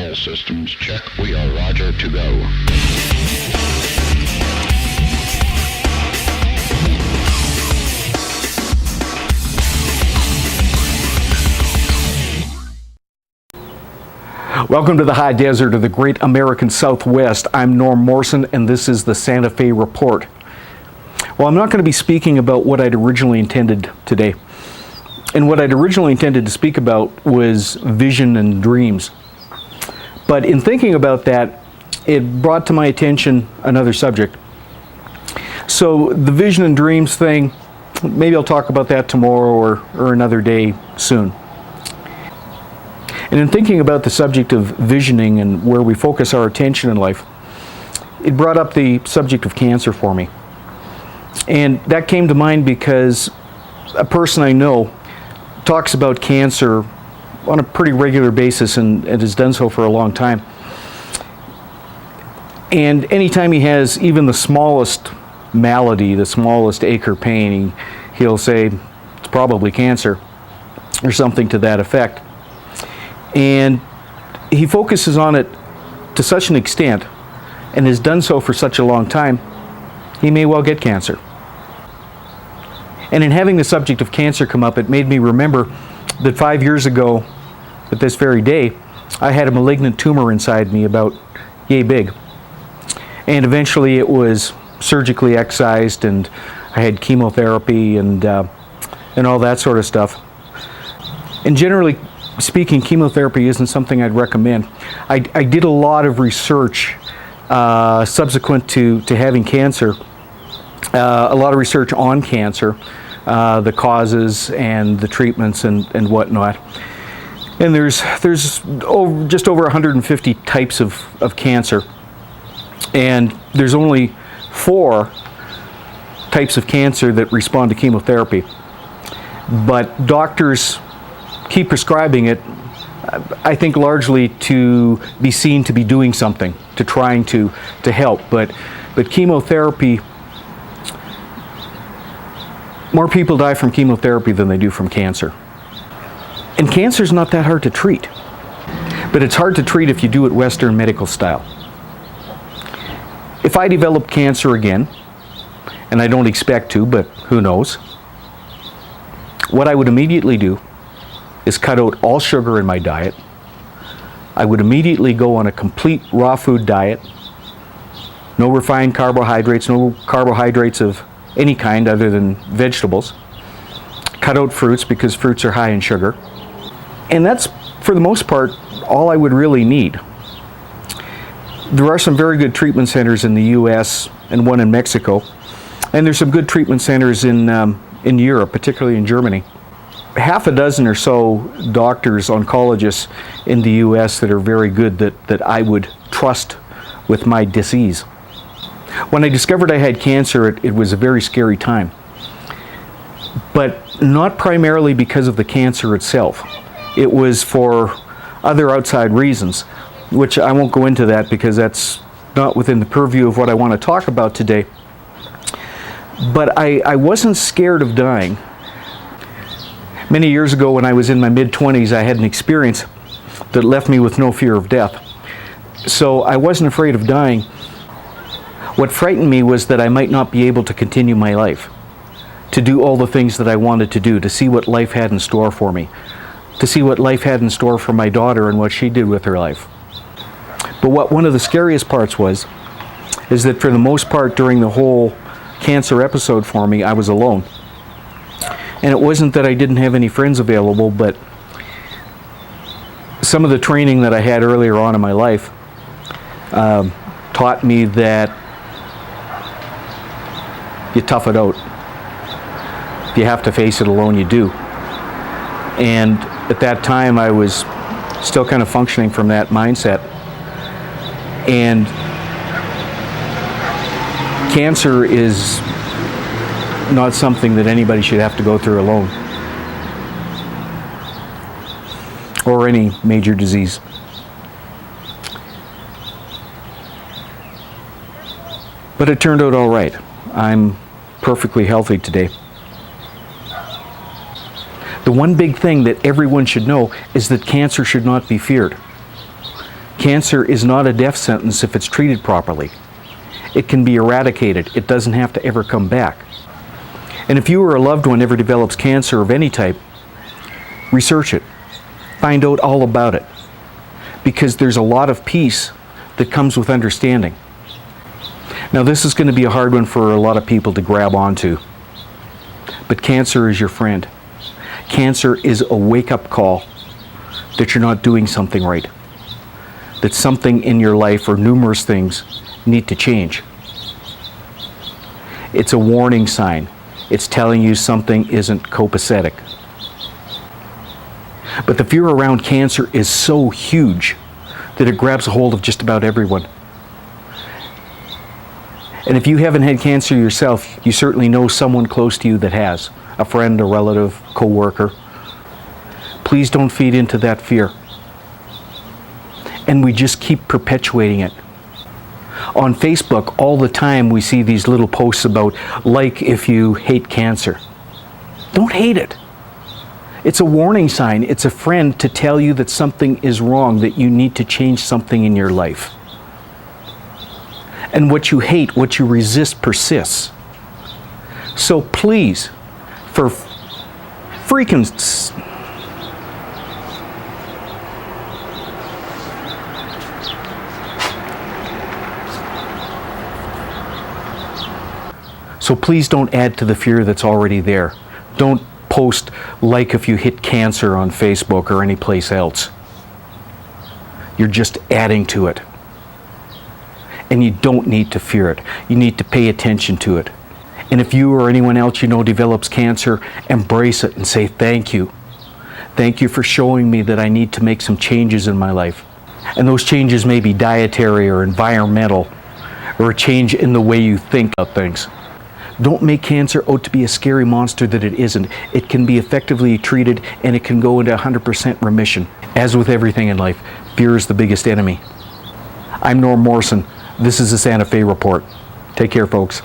All systems check. We are Roger to go. Welcome to the high desert of the great American Southwest. I'm Norm Morrison, and this is the Santa Fe Report. Well, I'm not going to be speaking about what I'd originally intended today. And what I'd originally intended to speak about was vision and dreams. But in thinking about that, it brought to my attention another subject. So the vision and dreams thing, maybe I'll talk about that tomorrow or another day soon. And in thinking about the subject of visioning and where we focus our attention in life, it brought up the subject of cancer for me. And that came to mind because a person I know talks about cancer on a pretty regular basis and has done so for a long time. And anytime he has even the smallest malady, the smallest ache or pain, he'll say it's probably cancer or something to that effect. And he focuses on it to such an extent and has done so for such a long time, he may well get cancer. And in having the subject of cancer come up, it made me remember that 5 years ago, at this very day, I had a malignant tumor inside me about yay big. And eventually it was surgically excised, and I had chemotherapy and all that sort of stuff. And generally speaking, chemotherapy isn't something I'd recommend. I did a lot of research subsequent to having cancer, a lot of research on cancer, the causes and the treatments and whatnot. And there's just over 150 types of cancer, and there's only 4 types of cancer that respond to chemotherapy. But doctors keep prescribing it, I think largely to be seen to be doing something, to trying to help. But chemotherapy, more people die from chemotherapy than they do from cancer. And cancer's not that hard to treat. But it's hard to treat if you do it Western medical style. If I develop cancer again, and I don't expect to, but who knows, what I would immediately do is cut out all sugar in my diet. I would immediately go on a complete raw food diet. No refined carbohydrates, no carbohydrates of any kind other than vegetables. Cut out fruits because fruits are high in sugar. And that's, for the most part, all I would really need. There are some very good treatment centers in the US and one in Mexico. And there's some good treatment centers in Europe, particularly in Germany. Half a dozen or so doctors, oncologists in the US that are very good that I would trust with my disease. When I discovered I had cancer, it was a very scary time. But not primarily because of the cancer itself. It was for other outside reasons, which I won't go into that because that's not within the purview of what I want to talk about today. But I wasn't scared of dying. Many years ago, when I was in my mid-20s, I had an experience that left me with no fear of death. So I wasn't afraid of dying. What frightened me was that I might not be able to continue my life, to do all the things that I wanted to do, to see what life had in store for me, to see what life had in store for my daughter and what she did with her life. But what one of the scariest parts is that for the most part during the whole cancer episode for me, I was alone. And it wasn't that I didn't have any friends available, but some of the training that I had earlier on in my life taught me that you tough it out. If you have to face it alone, you do. And at that time, I was still kind of functioning from that mindset. And cancer is not something that anybody should have to go through alone, or any major disease. But it turned out all right. I'm perfectly healthy today. The one big thing that everyone should know is that cancer should not be feared. Cancer is not a death sentence if it's treated properly. It can be eradicated. It doesn't have to ever come back. And if you or a loved one ever develops cancer of any type, research it. Find out all about it. Because there's a lot of peace that comes with understanding. Now, this is going to be a hard one for a lot of people to grab onto. But cancer is your friend. Cancer is a wake-up call that you're not doing something right. That something in your life, or numerous things, need to change. It's a warning sign. It's telling you something isn't copacetic. But the fear around cancer is so huge that it grabs a hold of just about everyone. And if you haven't had cancer yourself, you certainly know someone close to you that has. A friend, a relative, co-worker. Please don't feed into that fear. And we just keep perpetuating it. On Facebook, all the time we see these little posts about, like if you hate cancer. Don't hate it. It's a warning sign. It's a friend to tell you that something is wrong, that you need to change something in your life. And what you hate, what you resist, persists. So please, for freaking... So please don't add to the fear that's already there. Don't post like if you hit cancer on Facebook or any place else. You're just adding to it. And you don't need to fear it. You need to pay attention to it. And if you or anyone else you know develops cancer, embrace it and say thank you. Thank you for showing me that I need to make some changes in my life. And those changes may be dietary or environmental, or a change in the way you think about things. Don't make cancer out to be a scary monster that it isn't. It can be effectively treated, and it can go into 100% remission. As with everything in life, fear is the biggest enemy. I'm Norm Morrison. This is the Santa Fe Report. Take care, folks.